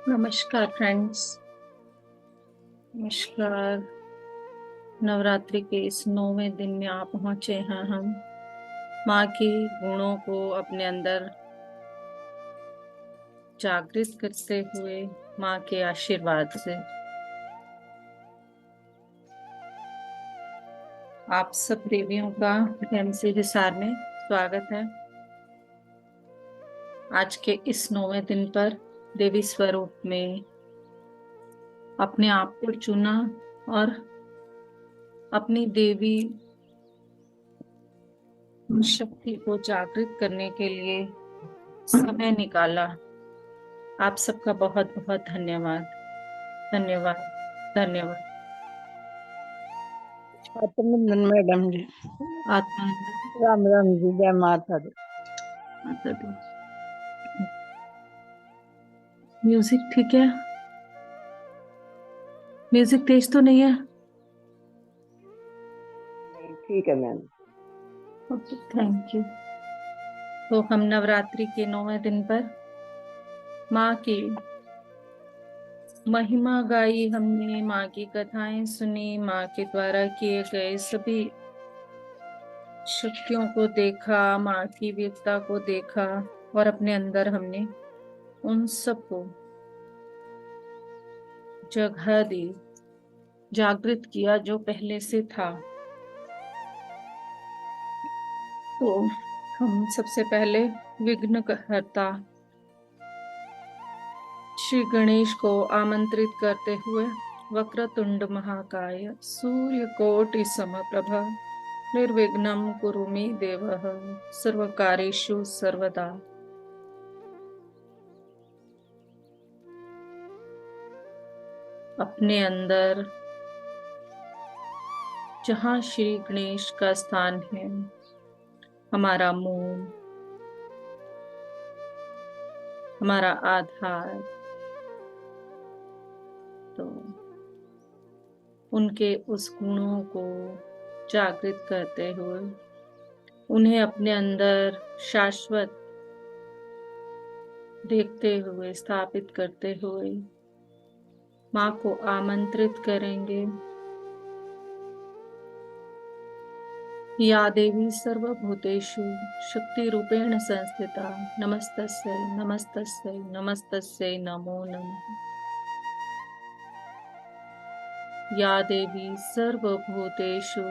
नमस्कार फ्रेंड्स। नमस्कार। नवरात्रि के इस 9वें दिन में आप पहुंचे हैं। हम माँ के गुणों को अपने अंदर जागृत करते हुए माँ के आशीर्वाद से आप सब देवियों का एमसी हिसार में स्वागत है। आज के इस 9वें दिन पर देवी स्वरूप में अपने आप को चुना और अपनी देवी शक्ति को जागृत करने के लिए समय निकाला। आप सबका बहुत बहुत धन्यवाद। धन्यवाद। धन्यवाद। आत्मनंदन मैडम जी, आत्मानंद। राम राम जी, जय माता दी। माता दी। म्यूजिक ठीक है? म्यूजिक तेज तो नहीं है? नहीं, ठीक है मैम। Okay, thank you. तो हम नवरात्रि के 9वें दिन पर माँ की महिमा गाई हमने, माँ की कथाएं सुनी, माँ के द्वारा किए गए सभी शक्तियों को देखा, माँ की वीरता को देखा और अपने अंदर हमने उन सबको जगह दी, जागृत किया जो पहले से था। तो हम सबसे पहले विघ्नहर्ता श्री गणेश को आमंत्रित करते हुए वक्रतुंड महाकाय सूर्यकोटि समप्रभ निर्विघ्नं कुरु मे देवः सर्वकार्येषु सर्वदा। अपने अंदर जहाँ श्री गणेश का स्थान है, हमारा मूल, हमारा आधार, तो उनके उस गुणों को जागृत करते हुए उन्हें अपने अंदर शाश्वत देखते हुए, स्थापित करते हुए माँ को आमंत्रित करेंगे। या देवी सर्वभूतेषु शक्ति रूपेण संस्थिता नमस्तस्यै नमस्तस्यै नमस्तस्यै नमो नमः। या देवी सर्वभूतेषु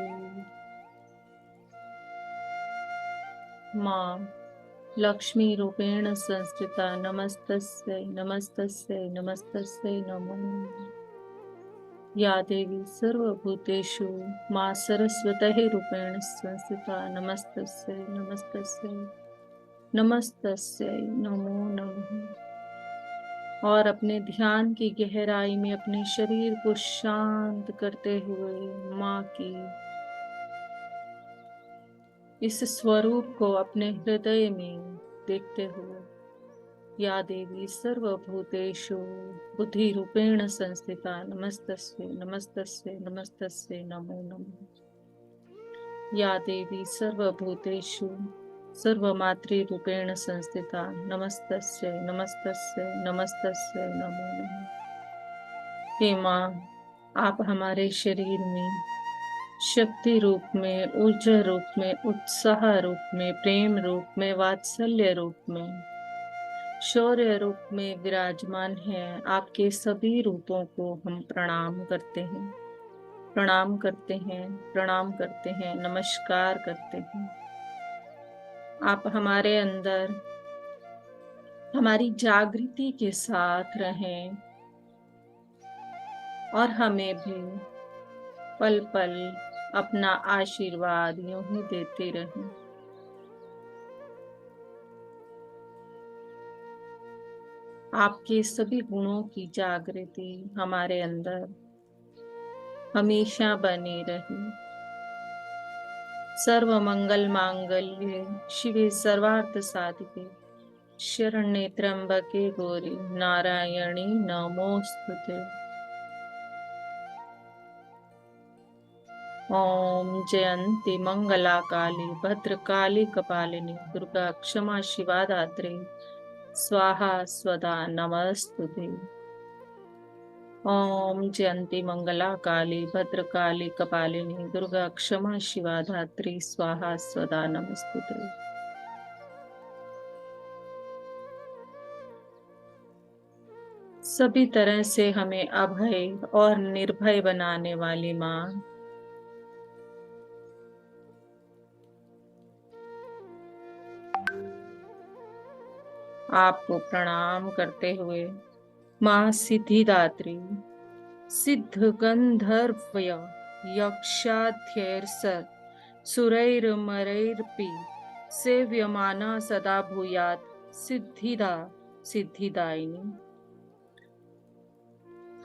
माँ लक्ष्मी रूपेण संस्थिता नमस्तस्यै नमस्तस्यै नमस्तस्यै नमो नमः। या देवी सर्वभूतेषु माँ सरस्वती रूपेण संस्थिता नमस्तस्यै नमस्तस्यै नमस्तस्यै नमो नमः। और अपने ध्यान की गहराई में अपने शरीर को शांत करते हुए माँ की इस स्वरूप को अपने हृदय में देखते हुए या देवी सर्वभूतेषु बुद्धि रूपेण संस्थिता नमस्तस्यै नमस्तस्यै नमस्तस्यै नमो नमः। या देवी सर्वभूतेषु सर्वमातृ रूपेण संस्थिता नमस्तस्यै नमस्तस्यै नमस्तस्यै नमो नमः। हे माँ, आप हमारे शरीर में शक्ति रूप में, ऊर्जा रूप में, उत्साह रूप में, प्रेम रूप में, वात्सल्य रूप में, शौर्य रूप में विराजमान है। आपके सभी रूपों को हम प्रणाम करते हैं, प्रणाम करते हैं, प्रणाम करते हैं, नमस्कार करते हैं। आप हमारे अंदर हमारी जागृति के साथ रहें और हमें भी पल पल अपना आशीर्वाद यूं ही देते रहें। आपके सभी गुणों की जागृति हमारे अंदर हमेशा बनी रहे। सर्व मंगल मांगल्ये शिवे सर्वार्थ साधिके शरण्ये त्र्यंबके गौरी नारायणी नमोस्तुते। ओम जयंती मंगला काली भद्रकाली कपालिनी दुर्गा क्षमा शिवा दात्री स्वाहा स्वदा नमस्तुते। ओम जयंती मंगला काली भद्रकाली कपालिनी दुर्गा क्षमा शिवा धात्री स्वाहा स्वदा नमस्तुते। सभी तरह से हमें अभय और निर्भय बनाने वाली माँ, आपको प्रणाम करते हुए माँ सिद्धिदात्री सिद्ध गंधर्वय यक्षाध्यैर्सर सुरैर्मरैर्पि सेव्यमाना सदा भूयात् सिद्धिदा सिद्धिदायिनी।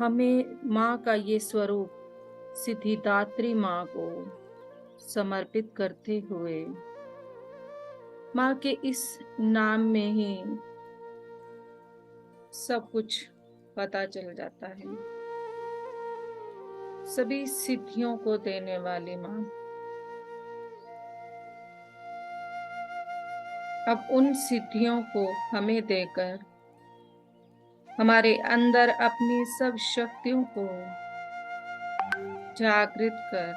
हमें माँ का ये स्वरूप सिद्धिदात्री माँ को समर्पित करते हुए माँ के इस नाम में ही सब कुछ पता चल जाता है। सभी सिद्धियों को देने वाली माँ, अब उन सिद्धियों को हमें देकर हमारे अंदर अपनी सब शक्तियों को जागृत कर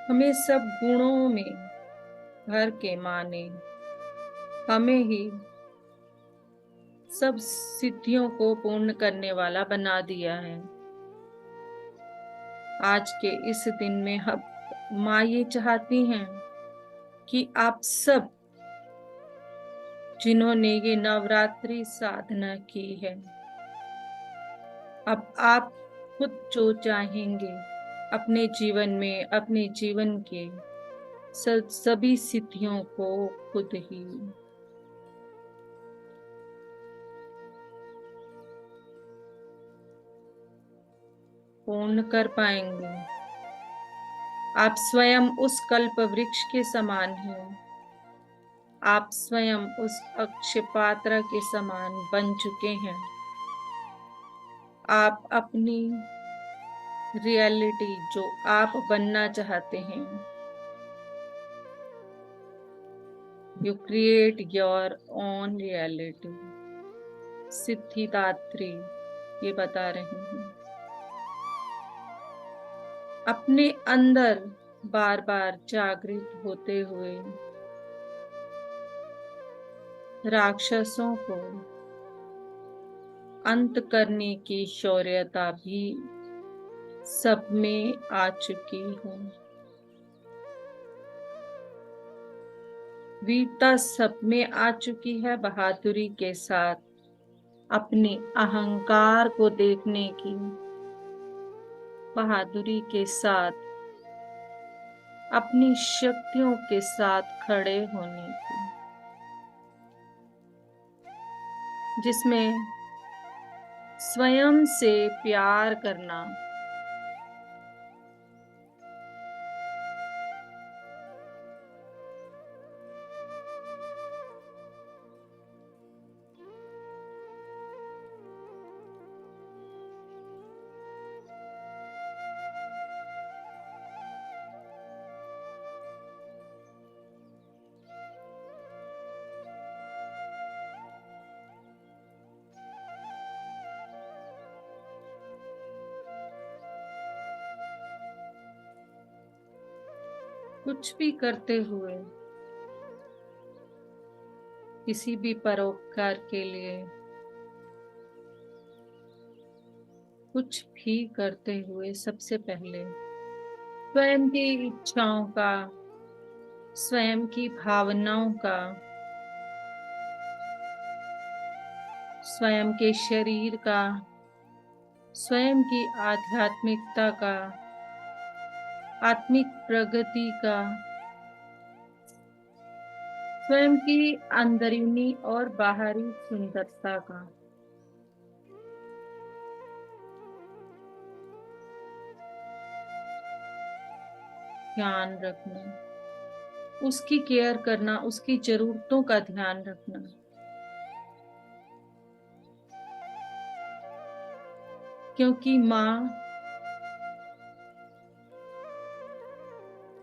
हमें सब गुणों में भर के माने हमें ही सब सिद्धियों को पूर्ण करने वाला बना दिया है। आज के इस दिन में हम माँ ये चाहती हैं कि आप सब जिन्होंने ये नवरात्रि साधना की है, अब आप खुद जो चाहेंगे अपने जीवन में, अपने जीवन के सभी सिद्धियों को खुद ही पूर्ण कर पाएंगे। आप स्वयं उस कल्प वृक्ष के समान हैं। आप स्वयं उस अक्षय पात्र के समान बन चुके हैं। आप अपनी रियलिटी जो आप बनना चाहते हैं, you create your own reality. Siddhidatri ये बता रही हैं। अपने अंदर बार बार जागृत होते हुए राक्षसों को अंत करने की शौर्यता भी सब में आ चुकी है। वीरता सब में आ चुकी है। बहादुरी के साथ अपने अहंकार को देखने की, बहादुरी के साथ अपनी शक्तियों के साथ खड़े होने की, जिसमें स्वयं से प्यार करना, कुछ भी करते हुए, किसी भी परोपकार के लिए, कुछ भी करते हुए सबसे पहले स्वयं की इच्छाओं का, स्वयं की भावनाओं का, स्वयं के शरीर का, स्वयं की आध्यात्मिकता का, आत्मिक प्रगति का, स्वयं की अंदरूनी और बाहरी सुंदरता का ध्यान रखना, उसकी केयर करना, उसकी जरूरतों का ध्यान रखना। क्योंकि माँ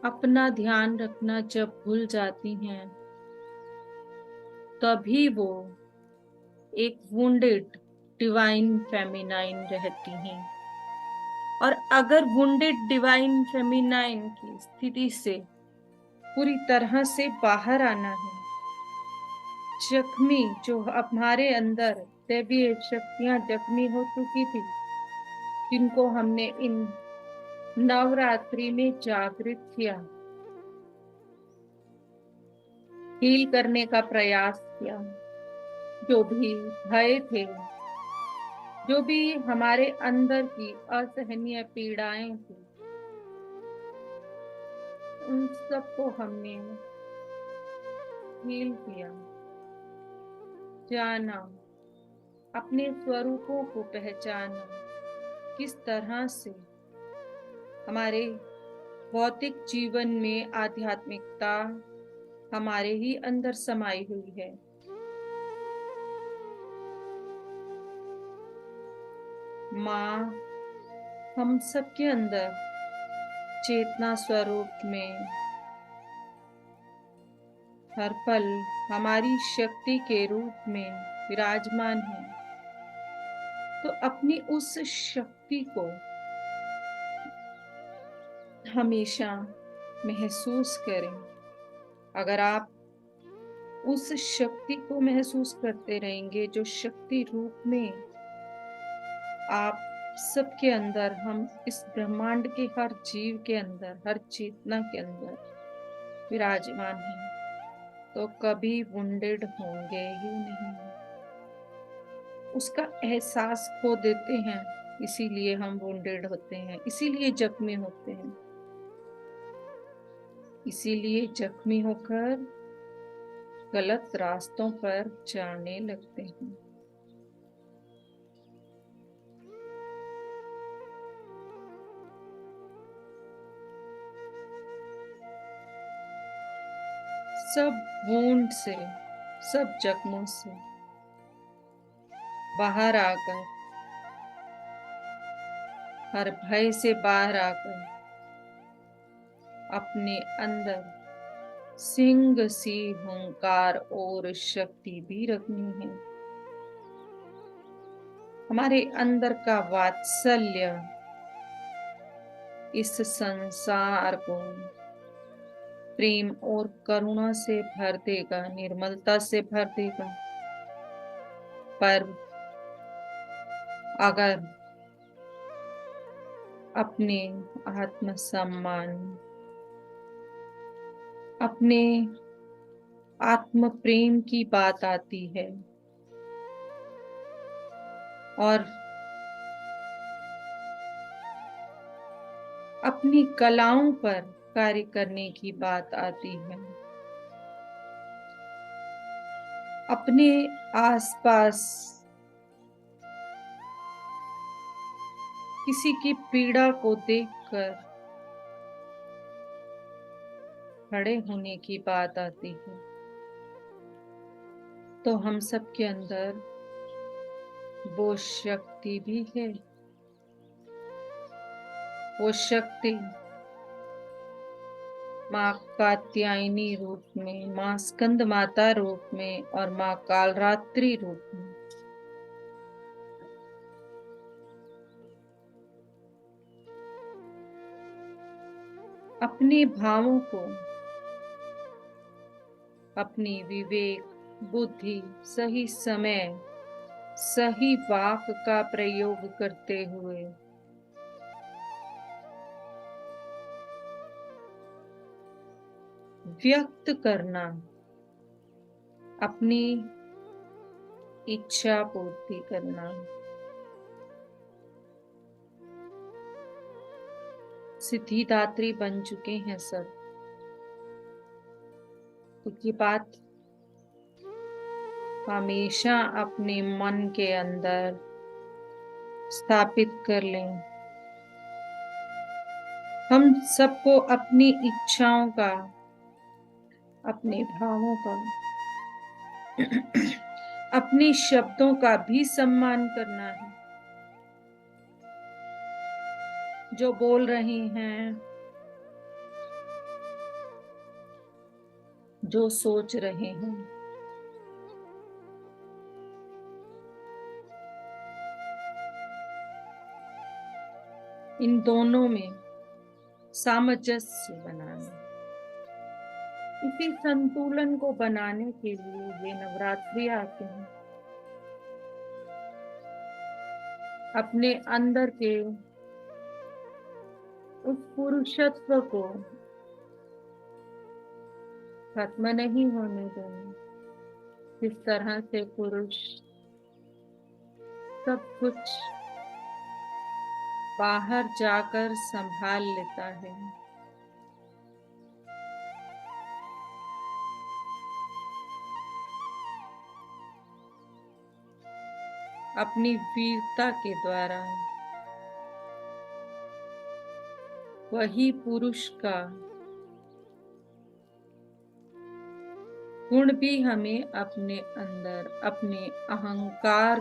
अपना ध्यान रखना जब भूल जाती हैं, तभी वो एक वुंडेड डिवाइन फेमिनाइन रहती हैं। और अगर वुंडेड डिवाइन फेमिनाइन की स्थिति से पूरी तरह से बाहर आना है, जख्मी जो हमारे अंदर दैवीय शक्तियां जख्मी हो चुकी थी, जिनको हमने इन नवरात्रि में जागृत किया, हील करने का प्रयास किया, जो भी भय थे, जो भी हमारे अंदर की असहनीय पीड़ाएं थी, उन सबको हमने हील किया, जाना, अपने स्वरूपों को पहचाना, किस तरह से हमारे भौतिक जीवन में आध्यात्मिकता हमारे ही अंदर समाई हुई है। माँ हम सबके अंदर चेतना स्वरूप में हर पल हमारी शक्ति के रूप में विराजमान है। तो अपनी उस शक्ति को हमेशा महसूस करें। अगर आप उस शक्ति को महसूस करते रहेंगे, जो शक्ति रूप में आप सबके अंदर, हम इस ब्रह्मांड के हर जीव के अंदर, हर चेतना के अंदर विराजमान हैं, तो कभी वुंडेड होंगे ही नहीं। उसका एहसास खो देते हैं, इसीलिए हम वुंडेड होते हैं, इसीलिए जख्मी होते हैं, इसीलिए जख्मी होकर गलत रास्तों पर जाने लगते हैं। सब वुंड से, सब जख्मों से बाहर आकर, हर भय से बाहर आकर अपने अंदर सिंह सी हुंकार और शक्ति भी रखनी है। हमारे अंदर का वात्सल्य इस संसार को प्रेम और करुणा से भर देगा, निर्मलता से भर देगा। पर अगर अपने आत्मसम्मान, अपने आत्म प्रेम की बात आती है और अपनी कलाओं पर कार्य करने की बात आती है, अपने आसपास किसी की पीड़ा को देखकर खड़े होने की बात आती है, तो हम सबके अंदर वो शक्ति भी है। वो शक्ति माँ कात्यायनी रूप में, माँ स्कंद माता रूप में और माँ कालरात्रि रूप में अपने भावों को, अपनी विवेक, बुद्धि, सही समय, सही वाक का प्रयोग करते हुए व्यक्त करना, अपनी इच्छा पूर्ति करना। सिद्धिदात्री बन चुके हैं सब, तो ये बात हमेशा अपने मन के अंदर स्थापित कर लें। हम सबको अपनी इच्छाओं का, अपने भावों का, अपने शब्दों का भी सम्मान करना है। जो बोल रहे हैं, जो सोच रहे हैं, इन दोनों में सामंजस्य बनाना। इसी संतुलन को बनाने के लिए ये नवरात्रि आते हैं। अपने अंदर के उस पुरुषत्व को खत्म नहीं होने देंगे। जिस तरह से पुरुष सब कुछ बाहर जाकर संभाल लेता है, अपनी वीरता के द्वारा, वही पुरुष का गुण भी हमें अपने अंदर अपने अहंकार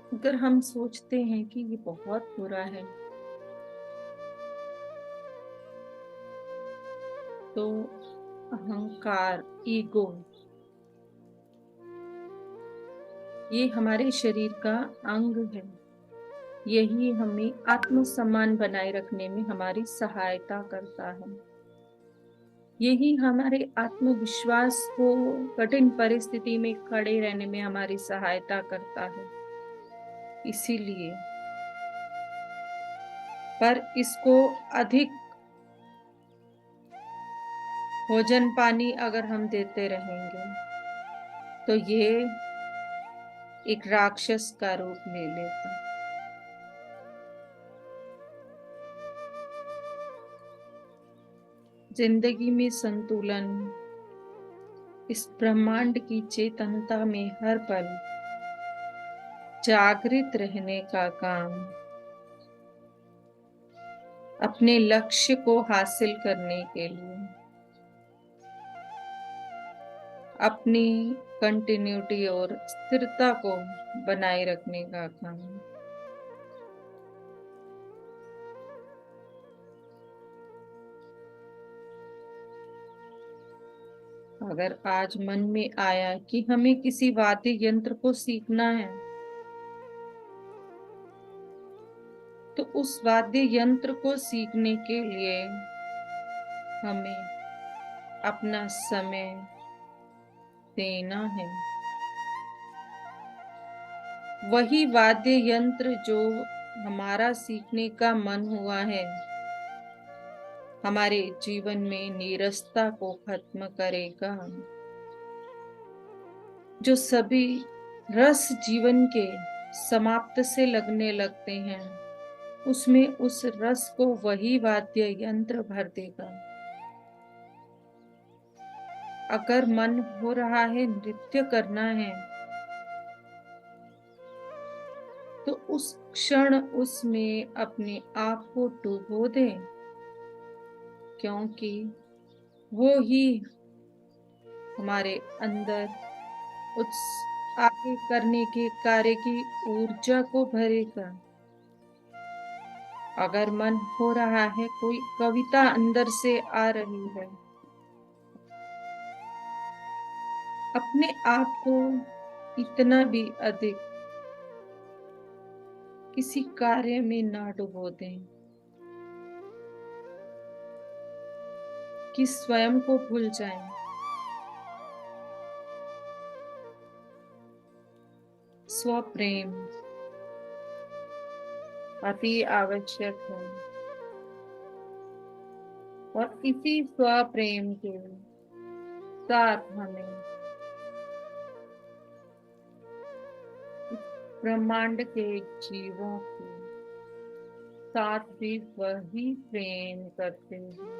अगर हम सोचते हैं कि ये बहुत बुरा है, तो अहंकार, ईगो, ये हमारे शरीर का अंग है। यही हमें आत्मसम्मान बनाए रखने में हमारी सहायता करता है। यही हमारे आत्मविश्वास को कठिन परिस्थिति में खड़े रहने में हमारी सहायता करता है। इसीलिए पर इसको अधिक भोजन पानी अगर हम देते रहेंगे तो ये एक राक्षस का रूप ले लेता। जिंदगी में संतुलन, इस ब्रह्मांड की चेतनता में हर पल जागृत रहने का काम, अपने लक्ष्य को हासिल करने के लिए, अपनी कंटिन्यूटी और स्थिरता को बनाए रखने का काम। अगर आज मन में आया कि हमें किसी वाद्य यंत्र को सीखना है, तो उस वाद्य यंत्र को सीखने के लिए हमें अपना समय देना है। वही वाद्य यंत्र जो हमारा सीखने का मन हुआ है, हमारे जीवन में नीरसता को खत्म करेगा। जो सभी रस जीवन के समाप्त से लगने लगते हैं, उसमें उस रस को वही वाद्य यंत्र भर देगा। अगर मन हो रहा है नृत्य करना है, तो उस क्षण उसमें अपने आप को डुबो दे, क्योंकि वो ही हमारे अंदर उस आगे करने के कार्य की ऊर्जा को भरेगा। अगर मन हो रहा है, कोई कविता अंदर से आ रही है, अपने आप को इतना भी अधिक किसी कार्य में ना डुबो दें कि स्वयं को भूल जाएं। स्वप्रेम अति आवश्यक है, और इसी स्वप्रेम के साथ हमें ब्रह्मांड के जीवों के साथ भी वही प्रेम करते हैं।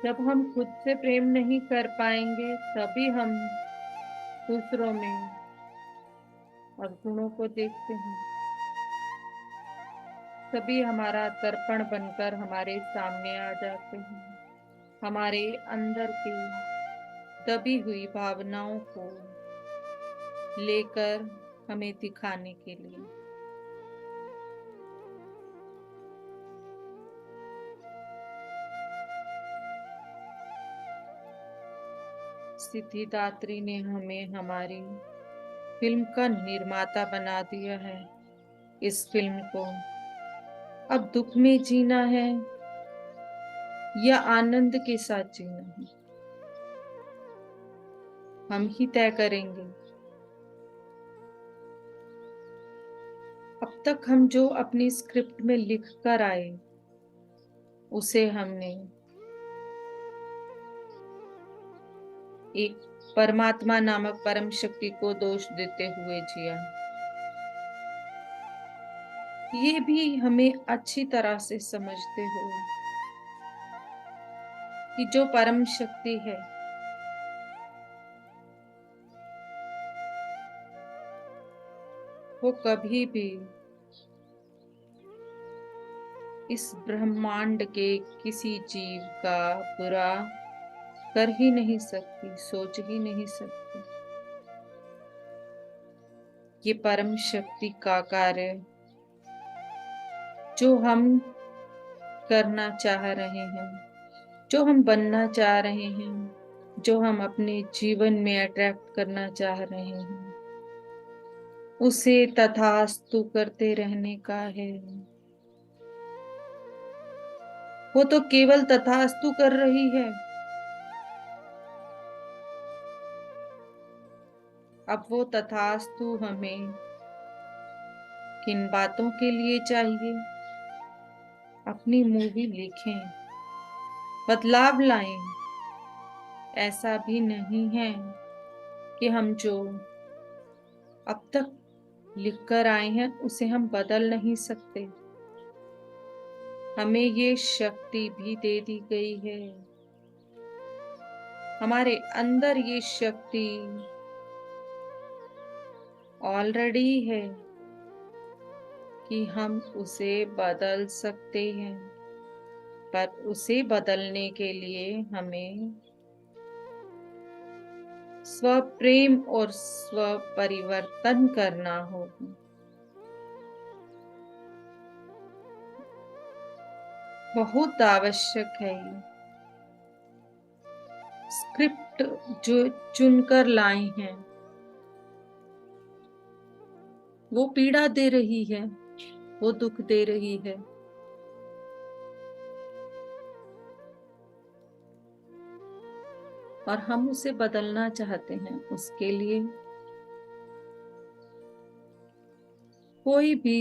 जब हम खुद से प्रेम नहीं कर पाएंगे, तभी हम दूसरों में अवगुणों को देखते हैं। तभी हमारा दर्पण बनकर हमारे सामने आ जाते हैं, हमारे अंदर की दबी हुई भावनाओं को लेकर हमें दिखाने के लिए। सिद्धिदात्री ने हमें हमारी फिल्म का निर्माता बना दिया है इस फिल्म को। अब दुख में जीना है या आनंद के साथ जीना है, हम ही तय करेंगे। अब तक हम जो अपनी स्क्रिप्ट में लिख कर आए, उसे हमने एक परमात्मा नामक परम शक्ति को दोष देते हुए जिया। ये भी हमें अच्छी तरह से समझते हो कि जो परम शक्ति है, वो कभी भी इस ब्रह्मांड के किसी जीव का बुरा कर ही नहीं सकती, सोच ही नहीं सकती। ये परम शक्ति का कार्य जो हम करना चाह रहे हैं, जो हम बनना चाह रहे हैं, जो हम अपने जीवन में अट्रैक्ट करना चाह रहे हैं, उसे तथास्तु करते रहने का है। वो तो केवल तथास्तु कर रही है। अब वो तथास्तु हमें किन बातों के लिए चाहिए? अपनी मूवी लिखें, बदलाव लाएं। ऐसा भी नहीं है कि हम जो अब तक लिख कर आए हैं उसे हम बदल नहीं सकते। हमें ये शक्ति भी दे दी गई है। हमारे अंदर ये शक्ति ऑलरेडी है कि हम उसे बदल सकते हैं, पर उसे बदलने के लिए हमें स्व प्रेम और स्व परिवर्तन करना होगा। बहुत आवश्यक है ये स्क्रिप्ट जो चुनकर लाए हैं। वो पीड़ा दे रही है, वो दुख दे रही है, और हम उसे बदलना चाहते हैं। उसके लिए कोई भी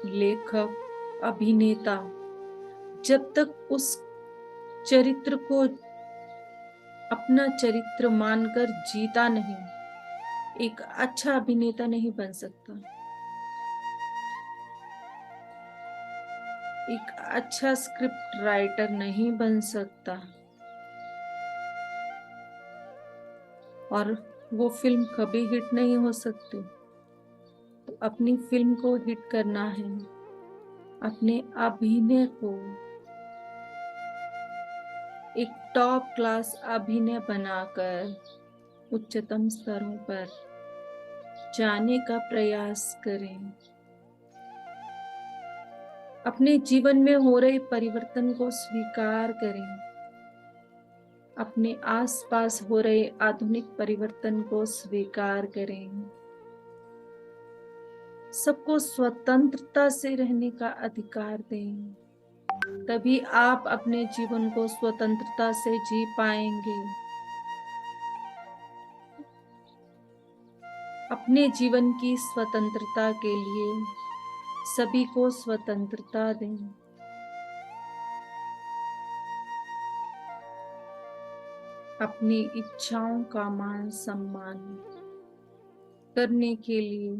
लेखक, अभिनेता जब तक उस चरित्र को अपना चरित्र मानकर जीता नहीं, एक अच्छा अभिनेता नहीं बन सकता, एक अच्छा स्क्रिप्ट राइटर नहीं बन सकता, और वो फिल्म कभी हिट नहीं हो सकती। तो अपनी फिल्म को हिट करना है, अपने अभिनय को एक टॉप क्लास अभिनय बनाकर उच्चतम स्तरों पर जाने का प्रयास करें। अपने जीवन में हो रहे परिवर्तन को स्वीकार करें। अपने आसपास हो रहे आधुनिक परिवर्तन को स्वीकार करें। सबको स्वतंत्रता से रहने का अधिकार दें। तभी आप अपने जीवन को स्वतंत्रता से जी पाएंगे। अपने जीवन की स्वतंत्रता के लिए सभी को स्वतंत्रता दें। अपनी इच्छाओं का मान सम्मान करने के लिए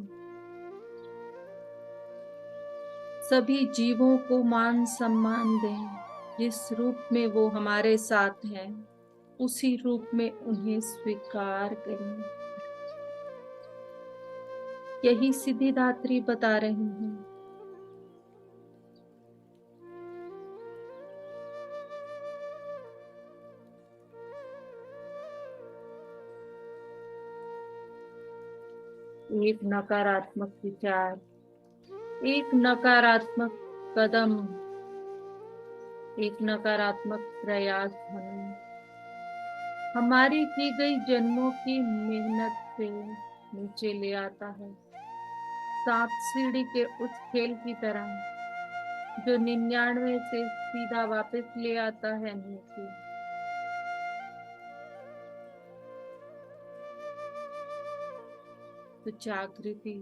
सभी जीवों को मान सम्मान दें। जिस रूप में वो हमारे साथ हैं, उसी रूप में उन्हें स्वीकार करें। यही सिद्धिदात्री बता रही हैं। एक नकारात्मक विचार, एक नकारात्मक कदम, एक नकारात्मक प्रयास हमारी की गई जन्मों की मेहनत से नीचे ले आता है, सांप सीढ़ी के उस खेल की तरह जो 99 से सीधा वापस ले आता है नीचे। तो जागृति,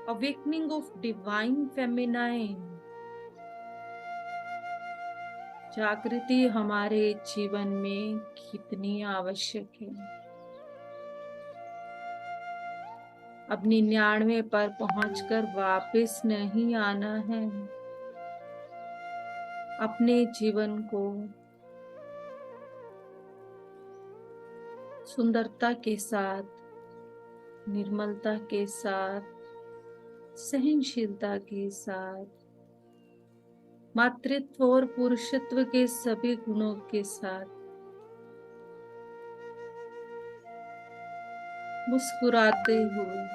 अवेकनिंग ऑफ डिवाइन फेमिनाइन, जागृति हमारे जीवन में कितनी आवश्यक है। अब 99 पर पहुंचकर वापस नहीं आना है। अपने जीवन को सुंदरता के साथ, निर्मलता के साथ, सहनशीलता के साथ, मातृत्व और पुरुषत्व के सभी गुणों के साथ मुस्कुराते हुए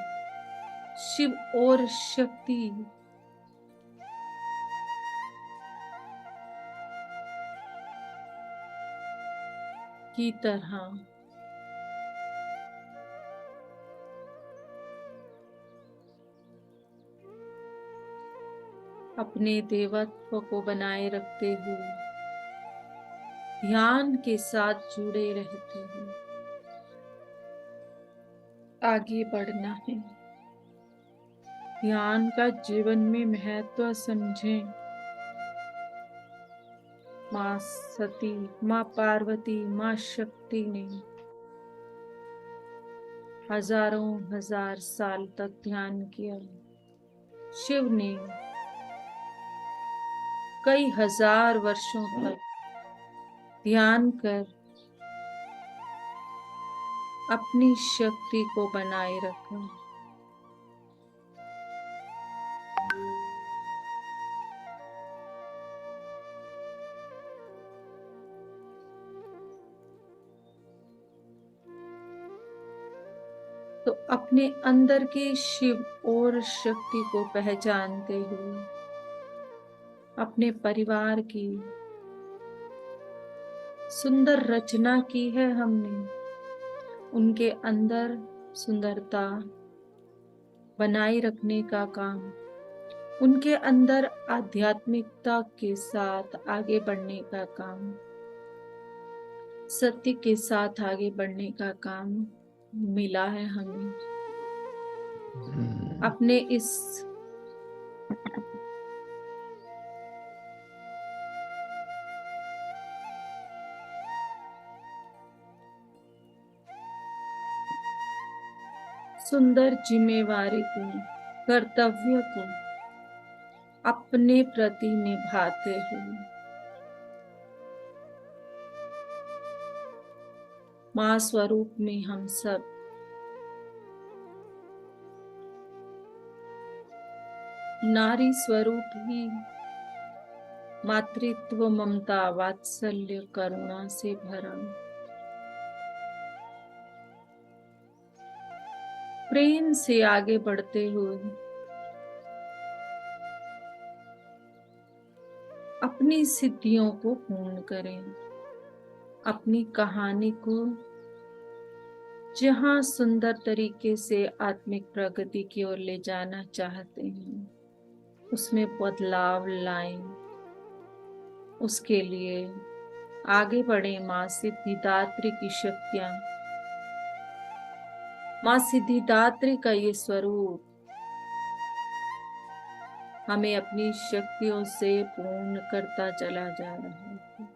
शिव और शक्ति की तरह अपने देवत्व को बनाए रखते हुए ध्यान के साथ जुड़े रहते हुए आगे बढ़ना है। ध्यान का जीवन में महत्व समझें। माँ सती, माँ पार्वती, माँ शक्ति ने हजारों हजार साल तक ध्यान किया। शिव ने कई हजार वर्षों तक ध्यान कर अपनी शक्ति को बनाए रखा। तो अपने अंदर के शिव और शक्ति को पहचानते हुए अपने परिवार की सुंदर रचना की है हमने, उनके अंदर सुंदरता बनाए रखने का काम, उनके अंदर आध्यात्मिकता के साथ आगे बढ़ने का काम, सत्य के साथ आगे बढ़ने का काम मिला है हमें। अपने इस सुंदर जिम्मेवारी को, कर्तव्य को अपने प्रति निभाते हुए मां स्वरूप में हम सब नारी स्वरूप ही मातृत्व, ममता, वात्सल्य, करुणा से भरा प्रेम से आगे बढ़ते हुए अपनी सिद्धियों को पूर्ण करें। अपनी कहानी को जहां सुंदर तरीके से आत्मिक प्रगति की ओर ले जाना चाहते हैं, उसमें बदलाव लाएं। उसके लिए आगे बढ़े। मां सिद्धिदात्री की शक्तियां, मां सिद्धिदात्री का ये स्वरूप हमें अपनी शक्तियों से पूर्ण करता चला जा रहा है।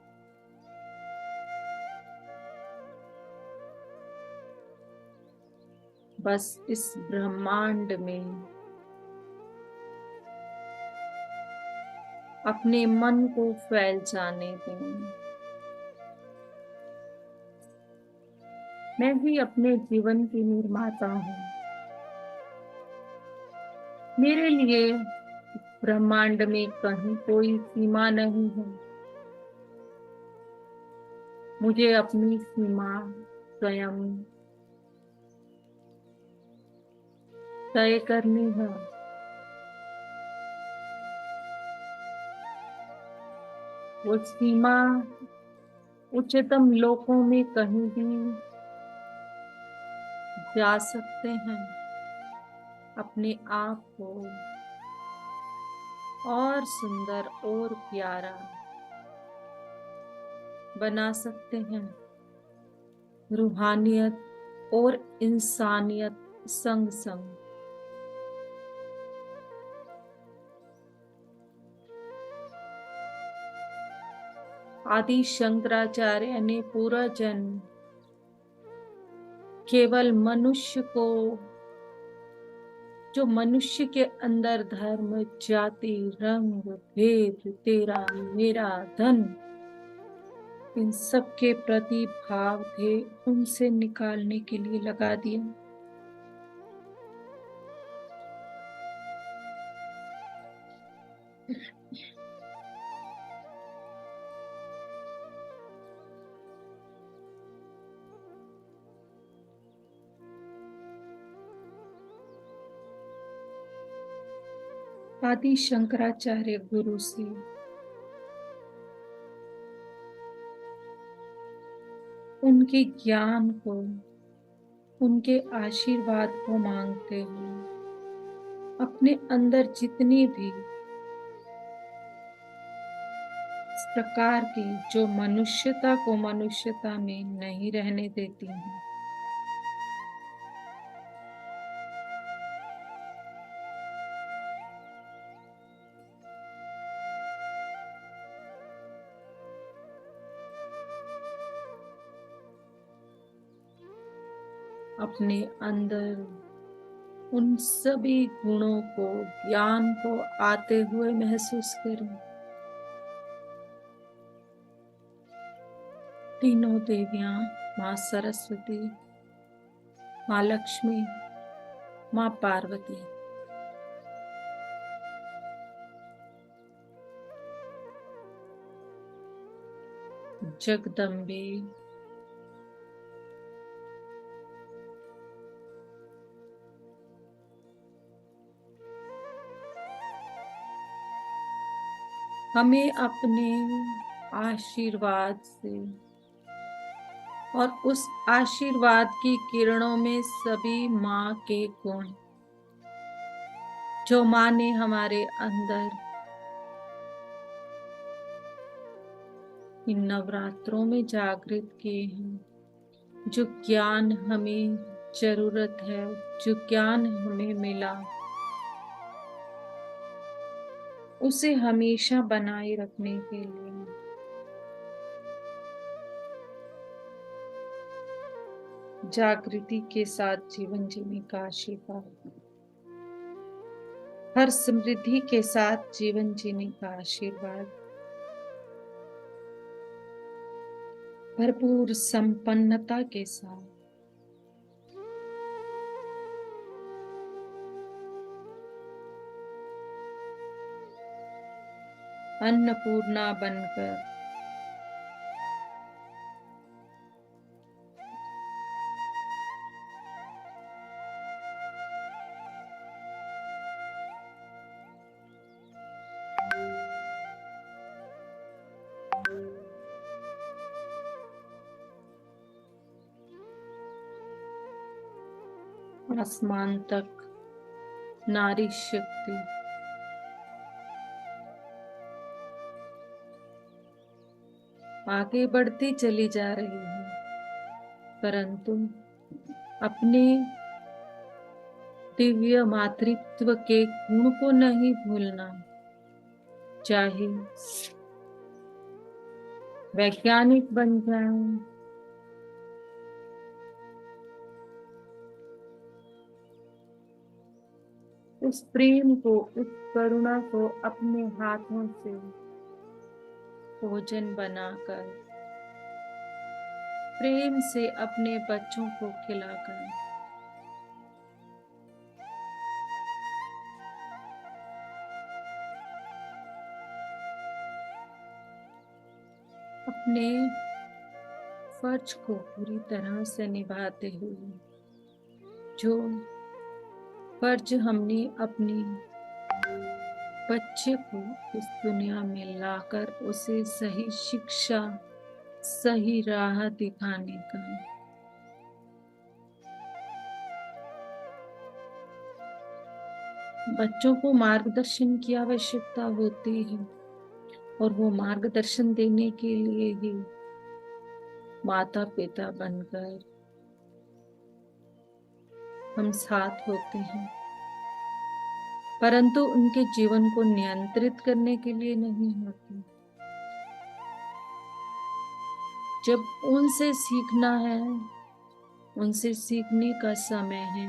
बस इस ब्रह्मांड में अपने मन को फैल जाने दें। मैं भी अपने जीवन की निर्माता हूँ। मेरे लिए ब्रह्मांड में कहीं कोई सीमा नहीं है। मुझे अपनी सीमा स्वयं तय करनी है। वो सीमा उच्चतम लोकों में कहीं भी जा सकते हैं, अपने आप को और सुंदर और प्यारा बना सकते हैं। रूहानियत और इंसानियत संग संग। आदि शंकराचार्य ने पूरा जन्म केवल मनुष्य को, जो मनुष्य के अंदर धर्म, जाति, रंग, भेद, तेरा मेरा, धन, इन सब के प्रति भाव थे, उनसे निकालने के लिए लगा दिया। आदि शंकराचार्य गुरु से उनके ज्ञान को, उनके आशीर्वाद को मांगते हुए अपने अंदर जितनी भी इस प्रकार की जो मनुष्यता को मनुष्यता में नहीं रहने देती हैं, अपने अंदर उन सभी गुणों को, ज्ञान को आते हुए महसूस करें। तीनों देवियां, माँ सरस्वती, माँ लक्ष्मी, माँ पार्वती, जगदम्बे, हमें अपने आशीर्वाद से और उस आशीर्वाद की किरणों में सभी माँ के गुण, जो माँ ने हमारे अंदर इन नवरात्रों में जागृत किए हैं, जो ज्ञान हमें जरूरत है, जो ज्ञान हमें मिला, उसे हमेशा बनाए रखने के लिए जागृति के साथ जीवन जीने का आशीर्वाद, हर समृद्धि के साथ जीवन जीने का आशीर्वाद, भरपूर संपन्नता के साथ अन्नपूर्णा बनकर आसमान तक नारी शक्ति आगे बढ़ती चली जा रही है, परंतु अपने दिव्य मातृत्व के गुण को नहीं भूलना। चाहे वैज्ञानिक बन जाएं, उस प्रेम को, उस करुणा को अपने हाथों से भोजन बनाकर, प्रेम से अपने बच्चों को खिलाकर, अपने फर्ज को पूरी तरह से निभाते हुए, जो फर्ज हमने अपनी बच्चे को इस दुनिया में लाकर उसे सही शिक्षा, सही राह दिखाने का, बच्चों को मार्गदर्शन की आवश्यकता होती है और वो मार्गदर्शन देने के लिए ही माता पिता बनकर हम साथ होते हैं, परंतु उनके जीवन को नियंत्रित करने के लिए नहीं होते। जब उनसे सीखना है, उनसे सीखने का समय है,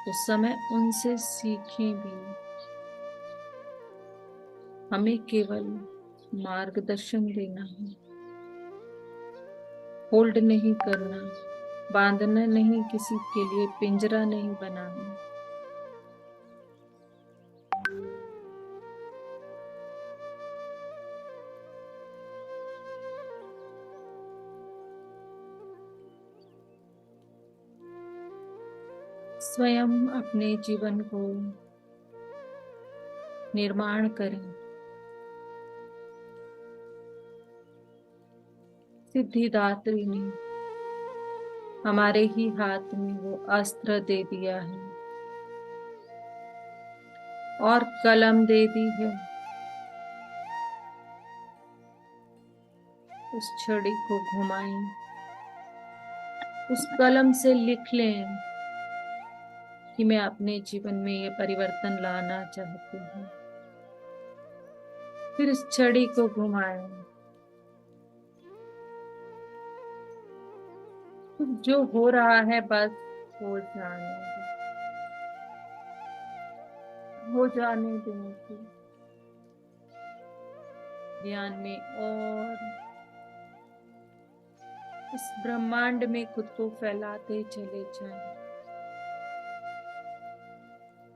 तो समय उनसे सीखें भी। हमें केवल मार्गदर्शन देना है, होल्ड नहीं करना, बांधना नहीं, किसी के लिए पिंजरा नहीं बनाना। स्वयं अपने जीवन को निर्माण करें। सिद्धिदात्री ने हमारे ही हाथ में वो अस्त्र दे दिया है और कलम दे दी है। उस छड़ी को घुमाएं, उस कलम से लिख लें कि मैं अपने जीवन में ये परिवर्तन लाना चाहती हूँ। फिर इस छड़ी को घुमाएं, जो हो रहा है बस हो जाने दो, हो जाने दें। ध्यान में और इस ब्रह्मांड में खुद को फैलाते चले जाएं।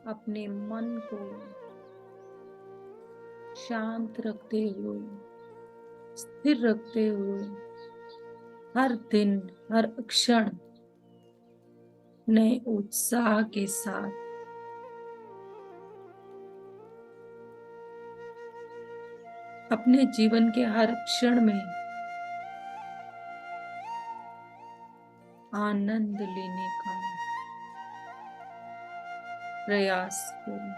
अपने मन को शांत रखते हुए, स्थिर रखते हुए, हर दिन हर क्षण नए उत्साह के साथ अपने जीवन के हर क्षण में आनंद लेने का प्रयास करें।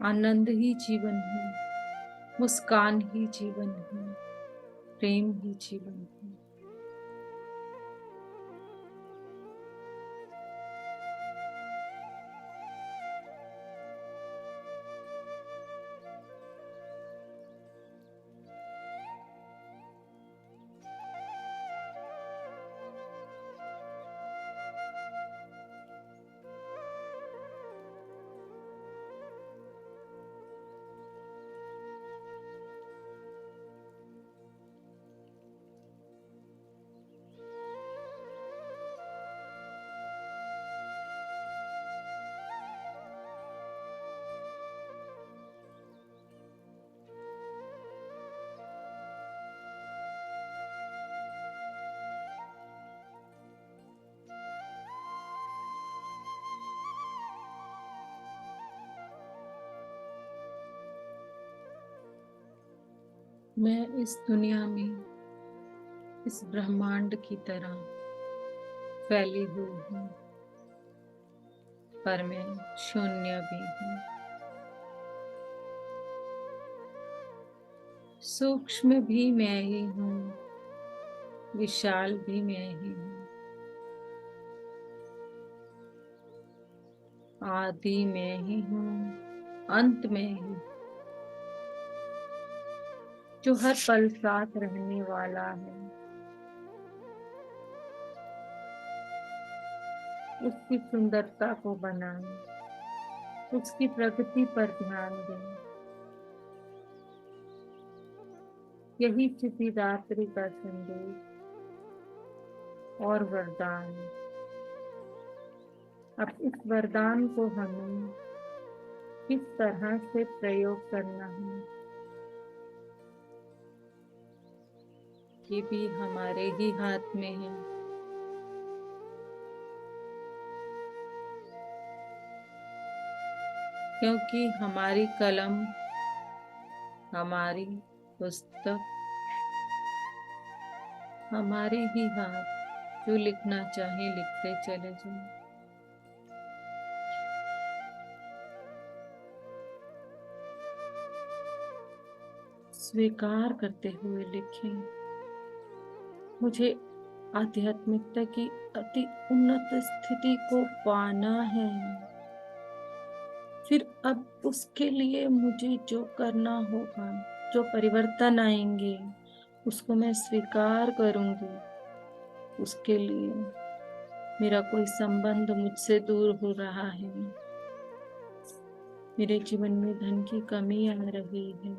आनंद ही जीवन है, मुस्कान ही जीवन है, प्रेम ही जीवन है। मैं इस दुनिया में इस ब्रह्मांड की तरह फैली हुई हूँ, पर मैं शून्य भी हूँ। सूक्ष्म भी मैं ही हूँ, विशाल भी मैं ही हूँ। आदि मैं ही हूँ, अंत में ही, जो हर पल साथ रहने वाला है। उसकी सुंदरता को बनाएं, उसकी प्रगति पर ध्यान दें। यही सिद्धिदात्री का संदेश और वरदान। अब इस वरदान को हमें किस तरह से प्रयोग करना है, ये भी हमारे ही हाथ में है। क्योंकि हमारी कलम, हमारी पुस्तक, हमारे ही हाथ, जो लिखना चाहे लिखते चले जाएं। स्वीकार करते हुए लिखें। मुझे आध्यात्मिकता की अति उन्नत स्थिति को पाना है। फिर अब उसके लिए मुझे जो करना होगा, जो परिवर्तन आएंगे, उसको मैं स्वीकार करूंगी। उसके लिए मेरा कोई संबंध मुझसे दूर हो रहा है। मेरे जीवन में धन की कमी आ रही है,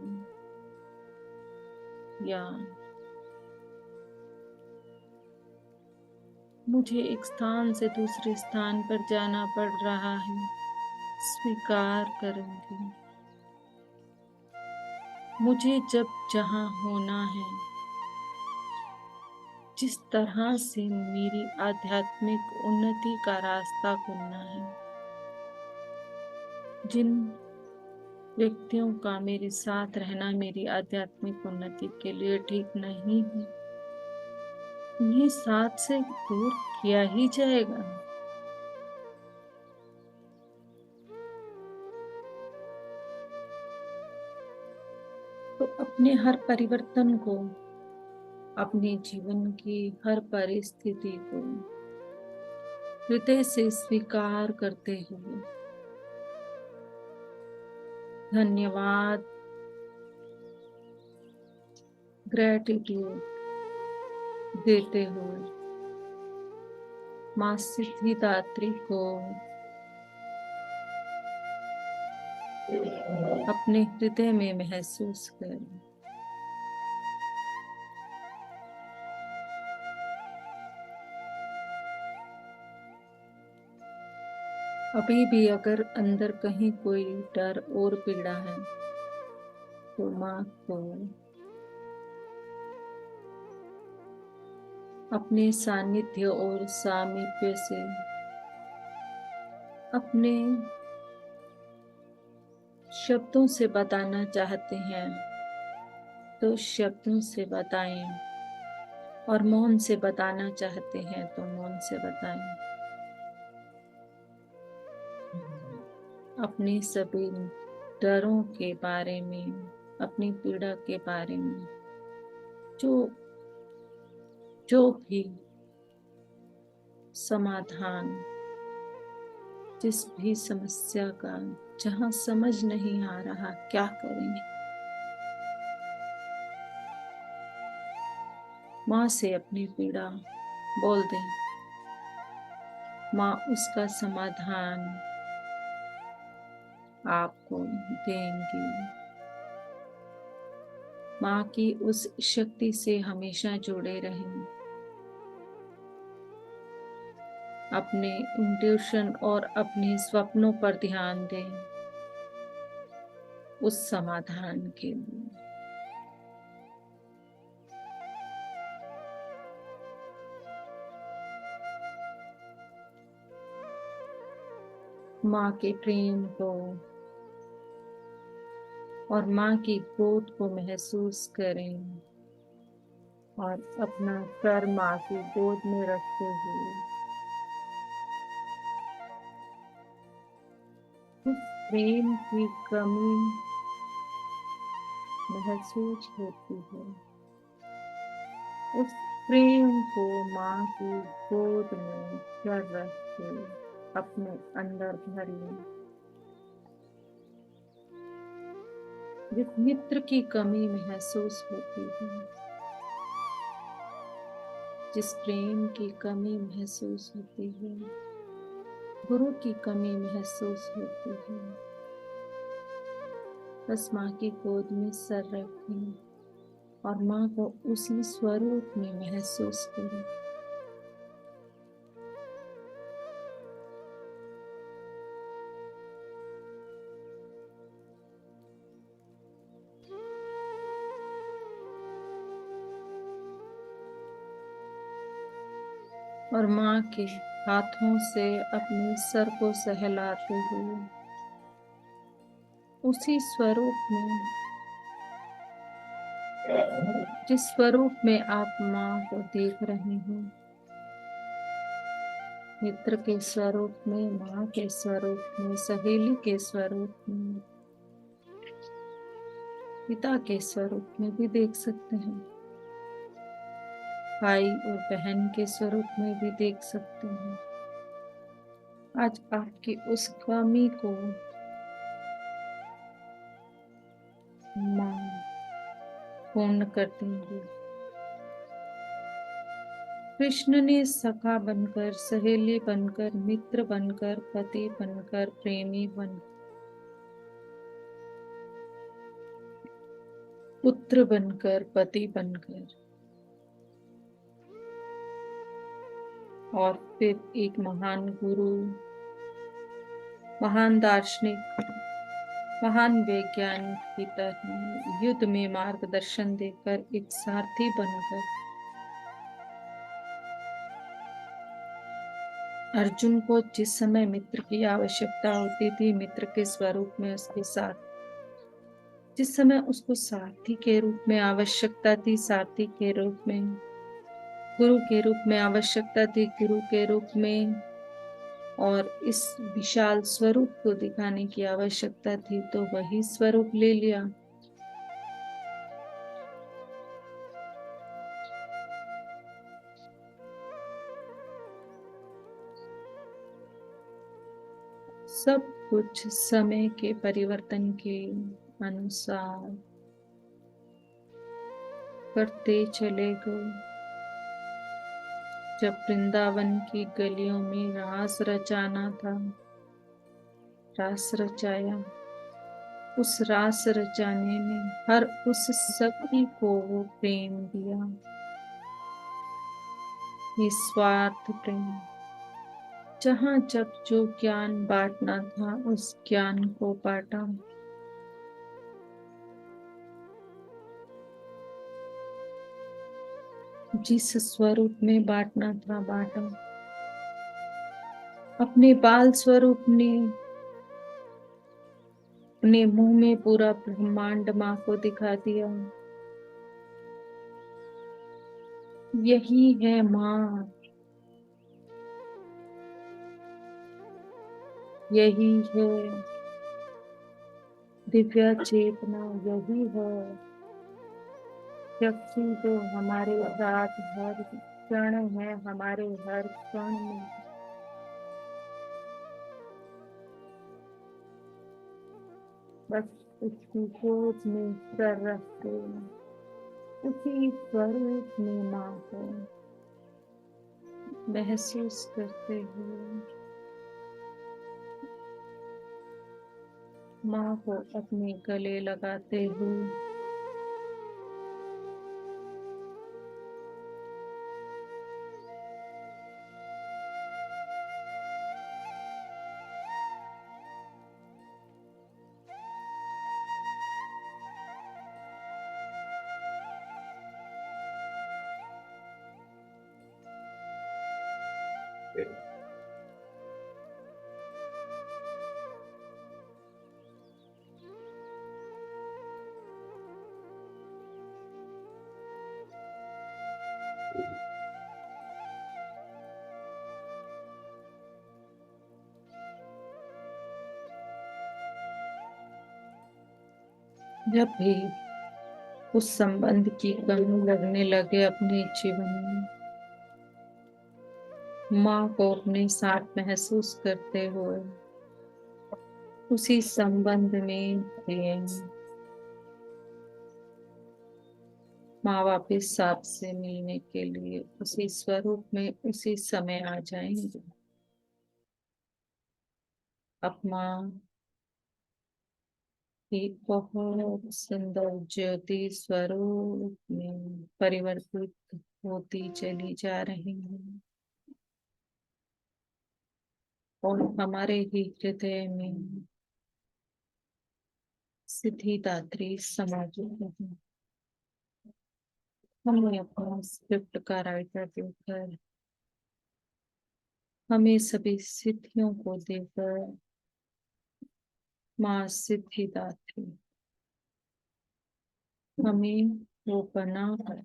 या मुझे एक स्थान से दूसरे स्थान पर जाना पड़ रहा है, स्वीकार करूंगी। मुझे जब जहां होना है, जिस तरह से मेरी आध्यात्मिक उन्नति का रास्ता खुलना है, जिन व्यक्तियों का मेरे साथ रहना मेरी आध्यात्मिक उन्नति के लिए ठीक नहीं है, उन्हें साथ से दूर किया ही जाएगा। तो अपने हर परिवर्तन को, अपने जीवन की हर परिस्थिति को हृदय से स्वीकार करते हुए धन्यवाद, ग्रेटिट्यूड देते हुए माँ सिद्धिदात्री को अपने हृदय में महसूस करें। अभी भी अगर अंदर कहीं कोई डर और पीड़ा है, तो माँ को अपने सानिध्य और सामीप्य से अपने शब्दों से बताना चाहते हैं तो शब्दों से बताएं, और मौन से बताना चाहते हैं तो मौन से बताएं। अपने सभी डरों के बारे में, अपनी पीड़ा के बारे में, जो जो भी समाधान, जिस भी समस्या का जहां समझ नहीं आ रहा क्या करें, माँ से अपनी पीड़ा बोल दें। माँ उसका समाधान आपको देंगी। माँ की उस शक्ति से हमेशा जुड़े रहें। अपने इंट्यूशन और अपने स्वप्नों पर ध्यान दें उस समाधान के लिए। माँ के प्रेम को और माँ की गोद को महसूस करें, और अपना सर माँ की गोद में रखते हुए उस प्रेम की कमी महसूस होती है, उस प्रेम को माँ की गोद में सर रख के अपने अंदर भरिए। जिस मित्र की कमी महसूस होती है, जिस प्रेम की कमी महसूस होती है, गुरु की कमी महसूस होती है, बस माँ की गोद में सर रखें और माँ को उसी स्वरूप में महसूस करें। और माँ के हाथों से अपने सर को सहलाते हुए उसी स्वरूप में, जिस स्वरूप में आप माँ को देख रहे हैं, मित्र के स्वरूप में, माँ के स्वरूप में, सहेली के स्वरूप में, पिता के स्वरूप में भी देख सकते हैं, भाई और बहन के स्वरूप में भी देख सकते हैं। आज आपकी उस कमी को मां पूर्ण कर देंगे। कृष्ण ने सखा बनकर, सहेली बनकर, मित्र बनकर, पति बनकर, प्रेमी बन, पुत्र बनकर, पति बनकर, और फिर एक महान गुरु, महान दार्शनिक, महान वैज्ञानिक की तरह युद्ध में मार्गदर्शन देकर, एक सारथी बनकर अर्जुन को जिस समय मित्र की आवश्यकता होती थी, मित्र के स्वरूप में उसके साथ, जिस समय उसको सारथी के रूप में आवश्यकता थी, सारथी के रूप में, गुरु के रूप में आवश्यकता थी, गुरु के रूप में, और इस विशाल स्वरूप को दिखाने की आवश्यकता थी, तो वही स्वरूप ले लिया। सब कुछ समय के परिवर्तन के अनुसार करते चले गए। जब वृंदावन की गलियों में रास रचाना था, रास रचाया। उस रास रचाने में हर उस सखी को वो प्रेम दिया, निस्वार्थ प्रेम। जहाँ जब जो ज्ञान बांटना था, उस ज्ञान को बांटा। जिस स्वरूप में बांटना था, बांटा। अपने बाल स्वरूप ने अपने मुंह में पूरा ब्रह्मांड माँ को दिखा दिया। यही है माँ, यही है दिव्य चेतना, यही है शक्ति जो हमारे साथ हर क्षण है, हमारे हर क्षण में। बस उसकी सोच में सर रखते, उसी स्वरूप में माँ को महसूस करते हुए, माँ को अपने गले लगाते हुए, जब भी उस संबंध की कमी लगने लगे अपने जीवन में, माँ को अपने साथ महसूस करते हुए उसी संबंध में प्रेम, माँ वापिस आपसे मिलने के लिए उसी स्वरूप में उसी समय आ जाएंगे। अब माँ एक बहुत सुंदर ज्योति स्वरूप में परिवर्तित होती चली जा रही है, और हमारे ही हृदय में सिद्धिदात्री समाजित है। हमने अपना स्क्रिप्ट का राइटर देकर, हमें सभी सिद्धियों को देकर माँ सिद्धिदात्री हमें वो बना कर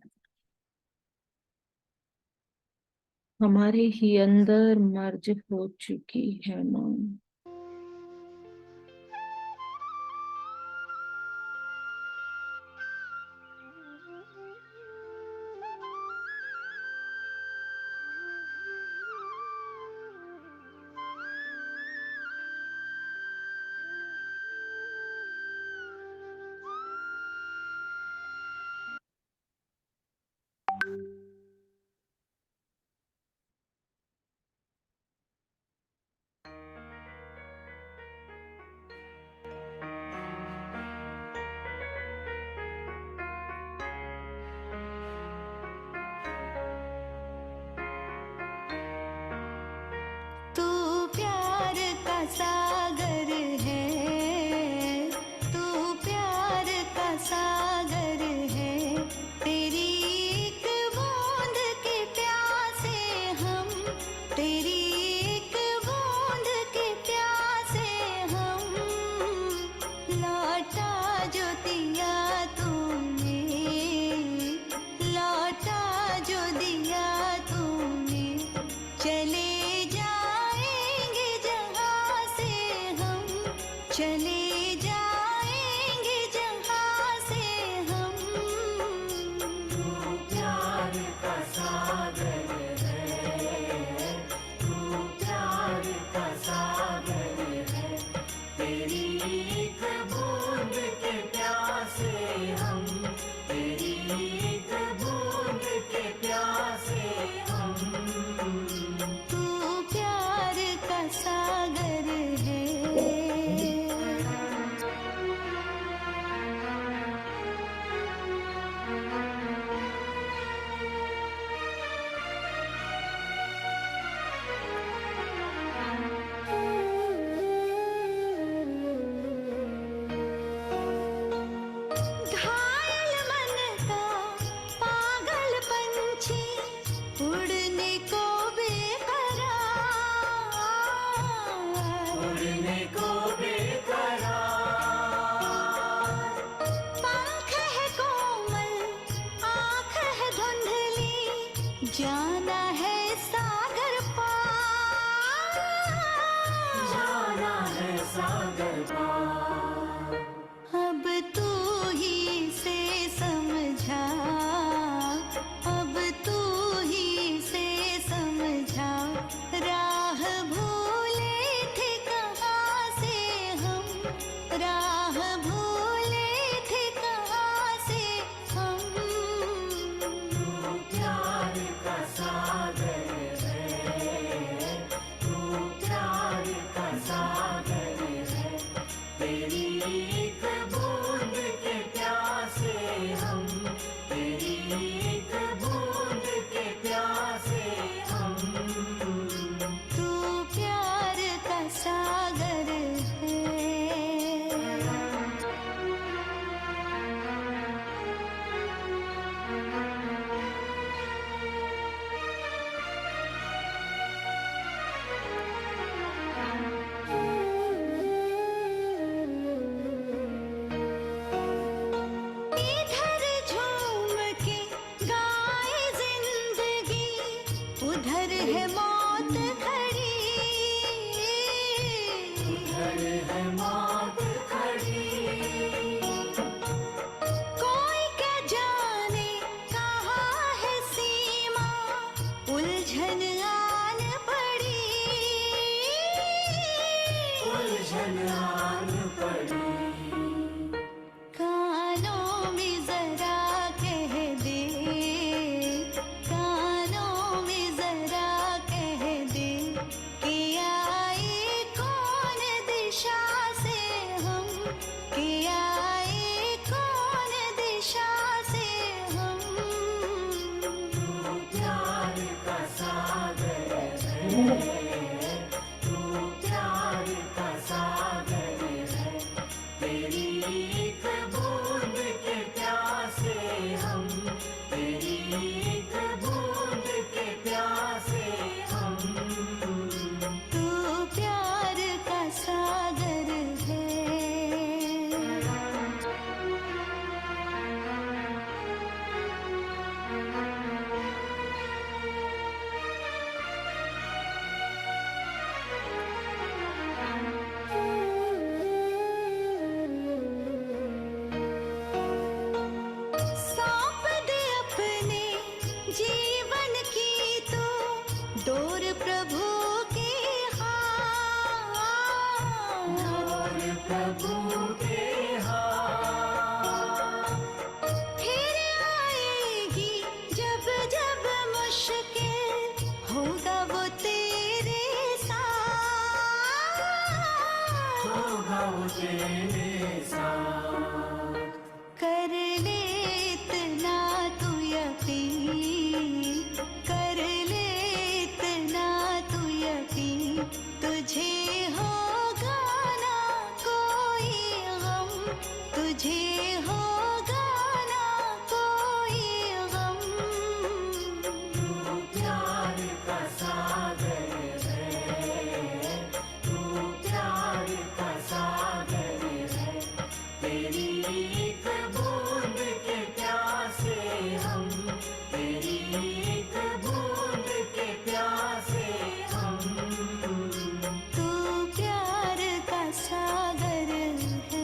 हमारे ही अंदर मर्ज हो चुकी है। माँ एक बूंद के प्यासे हम, तेरी एक बूंद के प्यासे हम। तू प्यार का सागर है, इधर झूम के गाए जिंदगी, उधर है मौत खड़ी। उधर है मौत खड़ी, कोई क्या जाने कहाँ है सीमा, उलझन आन पड़ी। उलझन आन पड़ी। कानों में जरा कह दे, कानों में जरा कह दे कि आए कौन दिशा से हम, कि आए कौन दिशा से हम। तू प्यार का सागर है, तू प्यार का सागर है, तेरी एक बूंद के प्यासे हम, तेरी एक बूंद के प्यासे हम। तू प्यार का सागर है। सौंप दे अपने जीवन की तो डोर प्रभु के हाथ। और प्रभु के हाथ, फिर आएगी जब जब मुश्किल, होगा वो तेरे साथ। होगा वो तेरे साथ। कर ले इतना तू यकीन, कर ले इतना तू यकीन, तुझे होगा ना कोई गम, तुझे होगा ना कोई गम। तू प्यार का सागर है, तू प्यार का सागर है, तेरी एक बूंद के प्यासे हम, तेरी एक बूंद के प्यासे हम। तू प्यार का सागर है।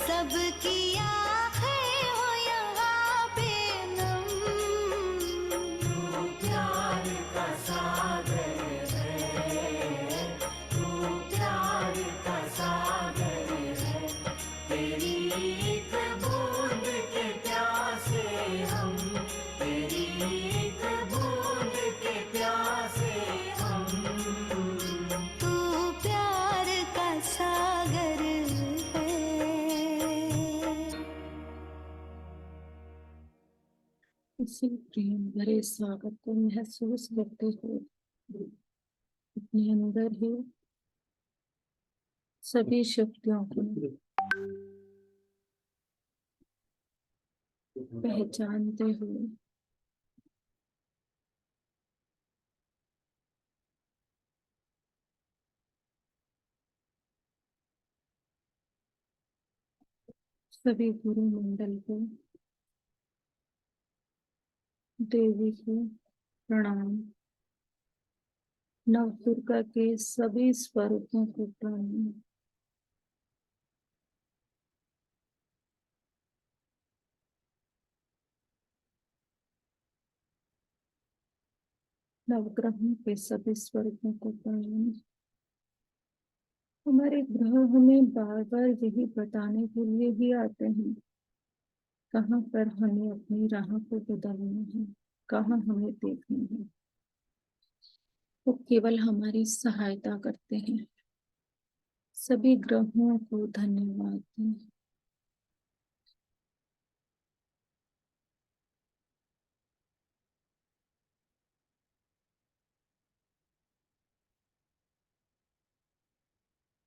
सबकी आंखें हो यहाँ पे नम। तू प्यार का सागर है, तू प्यार का सागर है। तेरी एक बूंद के प्यासे हम, तेरी एक बूंद के प्यासे हम। तू प्यार का सागर है। इसी प्रेम भरे स्वागत को महसूस करते हुए अपने अंदर ही सभी शक्तियों को पहचानते हुए सभी गुरु मंडल को, देवी को प्रणाम, नव दुर्गा के सभी स्वरूपों को प्रणाम, नवग्रहों के सभी स्वरूपों को प्रणाम। हमारे ग्रह हमें बार बार यही बताने के लिए ही आते हैं कहाँ पर हमें अपनी राह को बदलना है, कहाँ हमें देखना है। वो केवल हमारी सहायता करते हैं। सभी ग्रहों को धन्यवाद दें।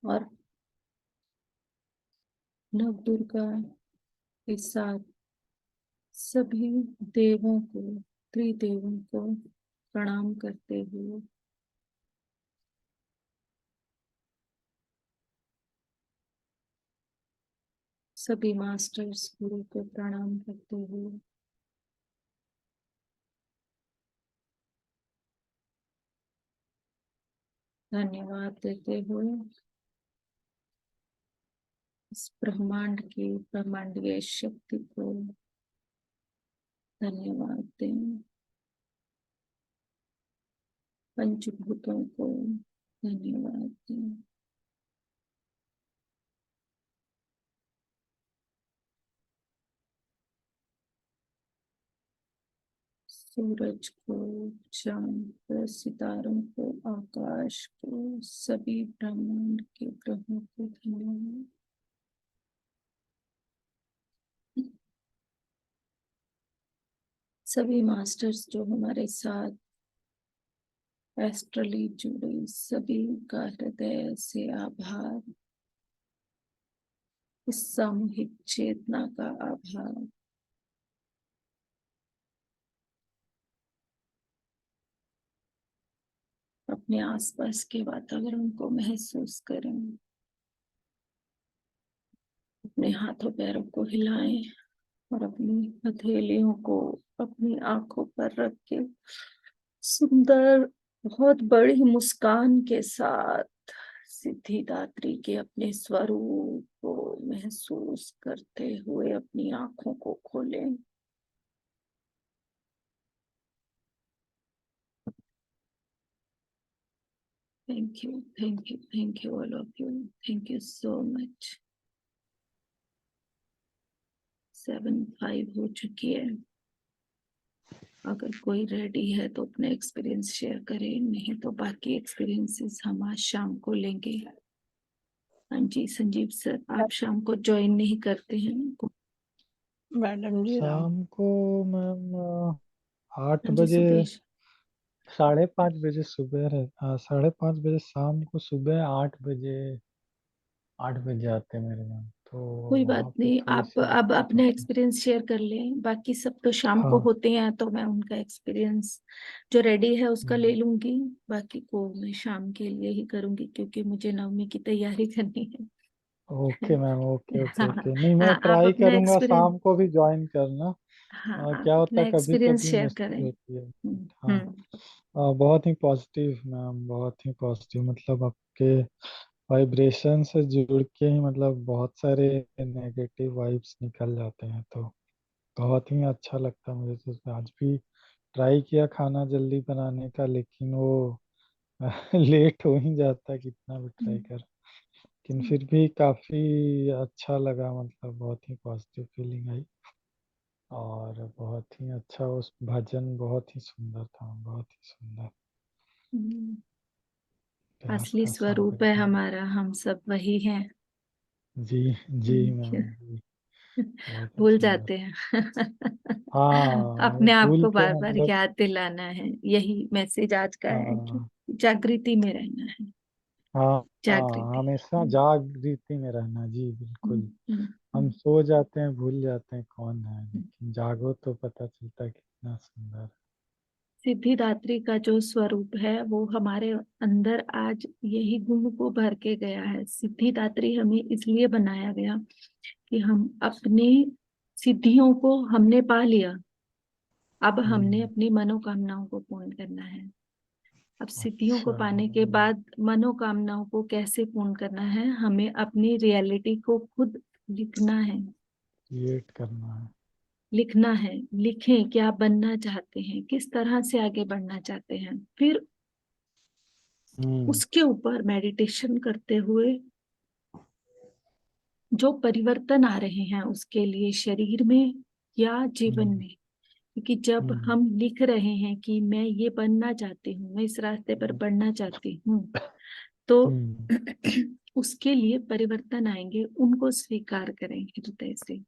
और नव दुर्गा के साथ सभी देवों को, त्रिदेवों को प्रणाम करते हुए सभी मास्टर्स गुरु को प्रणाम करते हुए धन्यवाद देते हुए इस ब्रह्मांड की ब्रह्मांडीय शक्ति को धन्यवाद दें। पंचभूतों को धन्यवाद दें। सूरज को, चांद को, सितारों को, आकाश को, सभी ब्रह्मांड के ग्रहों को धन्यवाद। सभी मास्टर्स जो हमारे साथ एस्ट्रली जुड़े, सभी का हृदय से आभार। इस सामूहिक चेतना का आभार। अपने आसपास के वातावरण को महसूस करें। अपने हाथों पैरों को हिलाएं और अपनी हथेलियों को अपनी आंखों पर रख के सुंदर बहुत बड़ी मुस्कान के साथ सिद्धिदात्री के अपने स्वरूप को महसूस करते हुए अपनी आंखों को खोलें। Thank you, thank you, thank you all of you. Thank you so much. 7:05 हो चुकी है। अगर कोई रेडी है तो अपने एक्सपीरियंस शेयर करें, नहीं तो बाकी एक्सपीरियंसेस हम आज शाम को लेंगे। हाँ जी संजीव सर, आप शाम को ज्वाइन नहीं करते हैं? मैडम जी शाम को मैम 8 हाँ जी बजे, सुदेश। 5:30 बजे सुबह 5:30 बजे शाम को, सुबह 8 बजे आते हैं मेरे मैम। तो कोई वहाँ बात पे नहीं, थोड़ी आप सी अब दिक्कत अपने होती है। एक्सपीरियंस शेयर कर लें। बाकी सब तो शाम को हाँ। होते हैं, तो मैं उनका एक्सपीरियंस जो रेडी है उसका ले हम्म, लूंगी। बाकी को मैं शाम के लिए ही करूंगी क्योंकि मुझे नवमी की तैयारी करनी है। ओके मैम, ओके ओके हाँ ओके। नहीं, मैं हाँ, आप ट्राई अपना करूंगा एक्सपीरियंस, शाम को भी ज्वाइन करना। हाँ क्या आप होता अपना है, कभी एक्सपीरियंस कभी शेयर मुश्किल करें। होती है। हाँ। हम्म। बहुत ही पॉजिटिव मैम, बहुत ही पॉजिटिव। मतलब आपके वाइब्रेशन से जुड़ के ही मतलब बहुत सारे नेगेटिव वाइब्स निकल जाते हैं, तो बहुत ही अच्छा लगता है मुझे। तो आज भी ट्राई किया खाना जल्दी बनाने का, लेकिन वो लेट हो ही जाता है कितना भी ट्राई कर, लेकिन फिर भी काफी अच्छा लगा, मतलब बहुत ही पॉजिटिव फीलिंग आई। और बहुत ही अच्छा, उस भजन बहुत ही सुंदर था, बहुत ही सुंदर। हम्म, प्यार असली का स्वरूप सागर है है। हमारा, हम सब वही हैं। जी जी मैम जी, बहुत ही भूल सुंदर। जाते हैं। हाँ वो अपने आप भूल को के बार बार मतलब, याद दिलाना है, यही मैसेज आज का है कि हाँ जागृति में रहना है। हाँ हाँ, जागृति। हमेशा जागृति में रहना जी, हम्म, बिल्कुल। हम्म, हम हम्म, सो जाते हैं, भूल जाते हैं कौन है, हम्म। लेकिन जागो तो पता चलता है कितना सुंदर। सिद्धिदात्री का जो स्वरूप है वो हमारे अंदर आज यही गुण को भर के गया है। सिद्धिदात्री हमें इसलिए बनाया गया कि हम अपने सिद्धियों को हमने पा लिया, अब हमने हम्म। अपनी मनोकामनाओं को पूर्ण करना है। अब सिद्धियों को अच्छा, पाने के बाद मनोकामनाओं को कैसे पूर्ण करना है, हमें अपनी रियलिटी को खुद लिखना है। क्रिएट करना है। लिखना है, लिखें क्या बनना चाहते हैं, किस तरह से आगे बढ़ना चाहते हैं, फिर हम्म उसके ऊपर मेडिटेशन करते हुए जो परिवर्तन आ रहे हैं उसके लिए शरीर में या जीवन हम्म में। क्योंकि जब हम्म हम लिख रहे हैं कि मैं ये बनना चाहती हूँ, मैं इस रास्ते पर बढ़ना चाहती हूँ, तो हम्म उसके लिए परिवर्तन आएंगे, उनको स्वीकार करें हृदय से।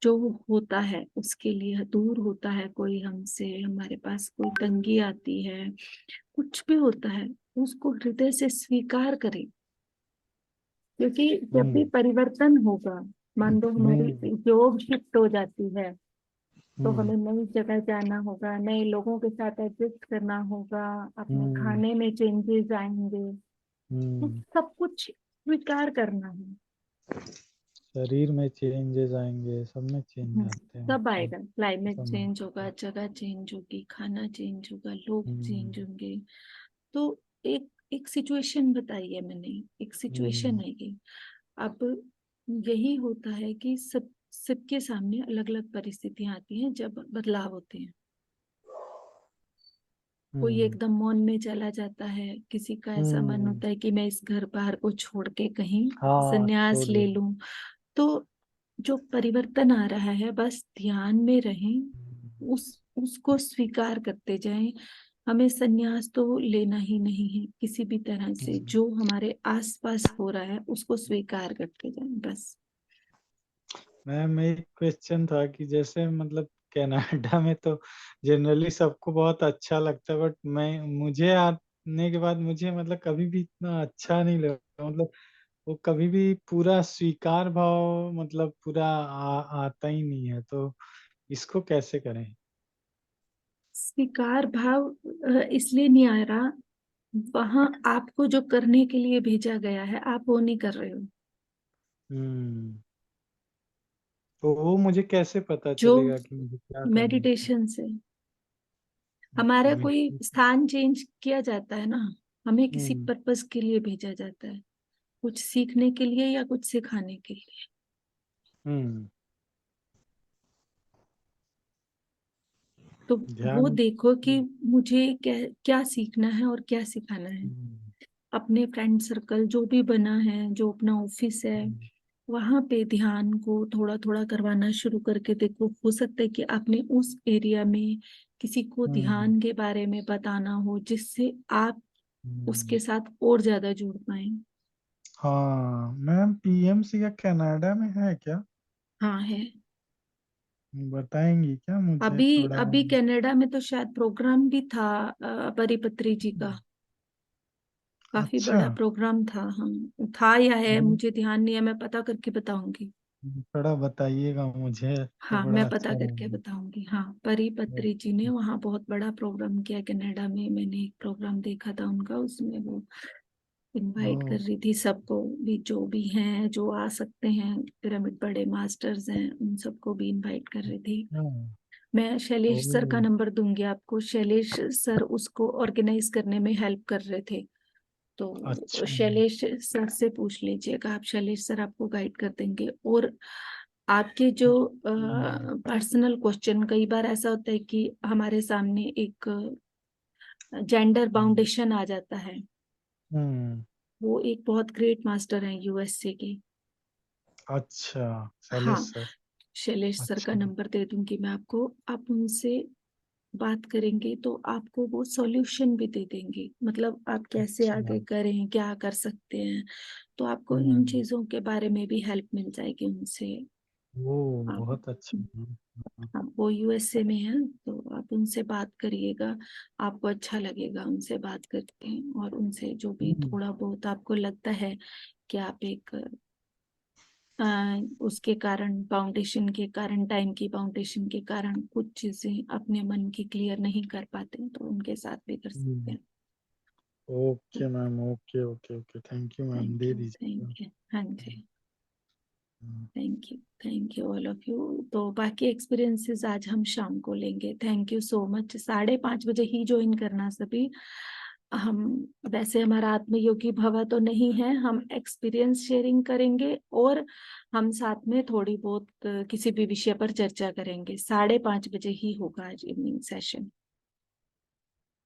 जो होता है उसके लिए दूर होता है, कोई हमसे, हमारे पास कोई तंगी आती है, कुछ भी होता है, उसको हृदय से स्वीकार करें। क्योंकि जब भी हम्म परिवर्तन होगा, मान लो हम्म हमारी जॉब शिफ्ट हो जाती है, तो हम्म हमें नई जगह जाना होगा, नए लोगों के साथ एडजस्ट करना होगा, अपने हम्म खाने में चेंजेस आएंगे, तो हम्म। सब कुछ स्वीकार करना है। शरीर में चेंजेस आएंगे, सब में चेंज आते हैं, सब मतलब आएगा, क्लाइमेट समझ। चेंज होगा, जगह चेंज होगी, खाना चेंज होगा, लोग हम्म चेंज होंगे। तो एक एक सिचुएशन बताई है मैंने, एक सिचुएशन हम्म है ये। अब यही होता है कि सबके सामने अलग अलग परिस्थितियां आती हैं जब बदलाव होते हैं। कोई हम्म एकदम मौन में चला जाता है, किसी का ऐसा मन हम्म। होता है कि मैं इस घर बार को छोड़ के कहीं हाँ संन्यास छोड़ ले दो। लूं। तो जो परिवर्तन आ रहा है बस ध्यान में रहें, उसको स्वीकार करते जाएं। हमें संन्यास तो लेना ही नहीं है किसी भी तरह से, हम्म। जो हमारे आसपास हो रहा है उसको स्वीकार करते जाएं बस। मैम एक क्वेश्चन था कि जैसे मतलब कनाडा में तो जनरली सबको बहुत अच्छा लगता है, बट मैं मुझे आने के बाद मुझे मतलब कभी भी इतना अच्छा नहीं लगा, मतलब वो कभी भी पूरा स्वीकार भाव मतलब पूरा आता ही नहीं है, तो इसको कैसे करें? स्वीकार भाव इसलिए नहीं आ रहा, वहां आपको जो करने के लिए भेजा गया है आप वो नहीं कर रहे हो। हम्म। तो वो मुझे कैसे पता जो चलेगा कि मुझे क्या करना चाहिए? मेडिटेशन से हमारा कोई मेडिटेशन। स्थान चेंज किया जाता है ना, हमें किसी हम्म पर्पस के लिए भेजा जाता है, कुछ सीखने के लिए या कुछ सिखाने के लिए। हम्म। तो वो ध्यान। देखो कि मुझे क्या क्या सीखना है और क्या सिखाना है। हम्म अपने फ्रेंड सर्कल जो भी बना है, जो अपना ऑफिस है, वहां पे ध्यान को थोड़ा थोड़ा करवाना शुरू करके देखो। हो सकता है कि आपने उस एरिया में किसी को हम्म ध्यान के बारे में बताना हो, जिससे आप हम्म। उसके साथ और ज्यादा जुड़ पाए। हाँ मैम, पीएमसी का कनाडा में है क्या? हाँ है। बताएंगी क्या मुझे अभी थोड़ा? अभी कनाडा में तो शायद प्रोग्राम भी था, परिपत्री जी का काफी अच्छा। बड़ा प्रोग्राम था। हाँ था या है, मैम मुझे ध्यान नहीं है, मैं पता करके बताऊंगी। थोड़ा बताइएगा मुझे तो हाँ बड़ा मैं अच्छा पता करके रहेगा। बताऊंगी। हाँ परिपत्री जी ने वहाँ बहुत बड़ा प्रोग्राम किया कनाडा में, मैंने एक प्रोग्राम देखा था उनका, उसमें वो इनवाइट कर ओ, रही थी सबको भी, जो भी हैं जो आ सकते हैं, पिरामिड बड़े मास्टर्स हैं उन सबको भी इनवाइट कर रही थी। हाँ, मैं ओ, शैलेश सर का नंबर दूंगी आपको, शैलेश सर उसको ऑर्गेनाइज करने में हेल्प कर रहे थे। तो अच्छा। शैलेश सर से पूछ लीजिएगा आप, शैलेश सर आपको गाइड कर देंगे। और आपके जो पर्सनल क्वेश्चन, कई बार ऐसा होता है कि हमारे सामने एक जेंडर बाउंडेशन आ जाता है। हम्म। वो एक बहुत ग्रेट मास्टर हैं यूएसए के। अच्छा, शैलेश हाँ, सर। शैलेश सर का अच्छा। नंबर दे दूंगी मैं आपको, आप उनसे बात करेंगे तो आपको वो सॉल्यूशन भी दे देंगे, मतलब आप कैसे अच्छा। आगे करें, क्या कर सकते हैं। तो आपको इन हम्म। चीजों के बारे में भी हेल्प मिल जाएगी उनसे। वो आप, बहुत अच्छा। हाँ। हाँ, वो यूएसए में है, तो आप उनसे बात करिएगा, आपको अच्छा लगेगा उनसे बात करके। और उनसे जो भी हम्म। थोड़ा बहुत आपको लगता है कि आप एक उसके कारण, फाउंडेशन के कारण, टाइम की फाउंडेशन के कारण कुछ चीजें अपने मन की क्लियर नहीं कर पाते, तो उनके साथ भी कर सकते हम्म। हैं। Okay ma'am, okay okay okay, thank you ma'am, दे दीजिएगा। Thank you. हाँ जी, हम्म। Thank you all of you. तो बाकी एक्सपीरियंसेस आज हम शाम को लेंगे। Thank you so much. 5:30 बजे ही ज्वाइन करना सभी। हम, वैसे हमारा आत्मयोगी भवा तो नहीं है, हम एक्सपीरियंस शेयरिंग करेंगे और हम साथ में थोड़ी बहुत किसी भी विषय पर चर्चा करेंगे। 5:30 बजे ही होगा आज इवनिंग सेशन।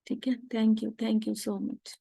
ठीक है, थैंक यू सो मच।